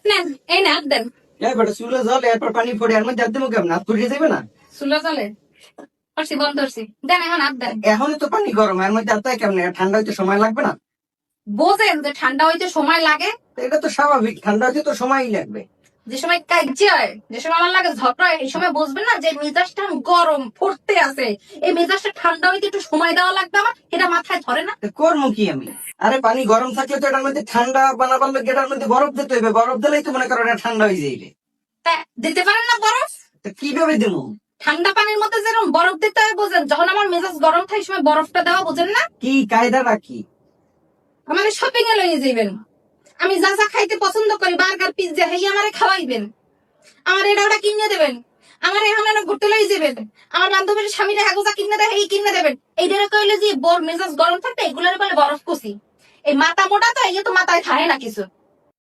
নেন এই না দেন। এই বেটা চুলে জল এরপর পানি পড়ে এর মধ্যে দেবো কেমন হাত পুড়িয়ে যাবে না? চুলা চলে করছি বন্ধ করছি, দেন এখন হাত দেন। এখনই তো পানি গরম এর মধ্যে হাত দেয় কেমন? ঠান্ডা হইতে সময় লাগবে না? বোঝেন যে ঠান্ডা হইতে সময় লাগে, তো এটা তো স্বাভাবিক, ঠান্ডা হইতে তো সময়ই লাগবে। যে সময় কাজে হয়, যে সময় আমার লাগে ঝগড়া হয়, এই সময় বুঝবেন না যে মেজাজটা গরম ফুটতে আছে, এই মেজাজটা ঠান্ডা হইতে একটু সময় দেওয়া লাগবে আমার, এটা মাথায় ধরে না? তো করবো কি আমি? আরে পানি গরম থাকলে তো এটার মধ্যে ঠান্ডা বানাবার লোক এটার মধ্যে বরফ দিতে হইবে, বরফ দিলেই তো মনে করো এটা ঠান্ডা হয়ে যাইবে। তা দিতে পারেন না বরফ? তো কিভাবে দেবো? ঠান্ডা পানির মধ্যে যেরকম বরফ দিতে হয় বোঝেন, যখন আমার মেজাজ গরম থাকে এই সময় বরফটা দেওয়া বোঝেন না? কি কায়দাটা কি? আমার শপিং এ লইয়ে যাইবেন, আমি যা যা খাইতে পছন্দ করি বার্গার পিৎজা হেই আমারে খাওয়াইবেন, আমার এটা ওটা কিনে দেবেন, আমার এখন ঘুরতে লই যাবেন, আমার বান্ধবীর স্বামীরা হাগুজা কিনে দেয় এই কিনে দেবেন। এইটারে কইলে যে মেজাজ গরম থাকতে এগুলোর বলে বরফ কুচি। এই মাথা মোটা তো এই তো মাথায় খায় না কিছু।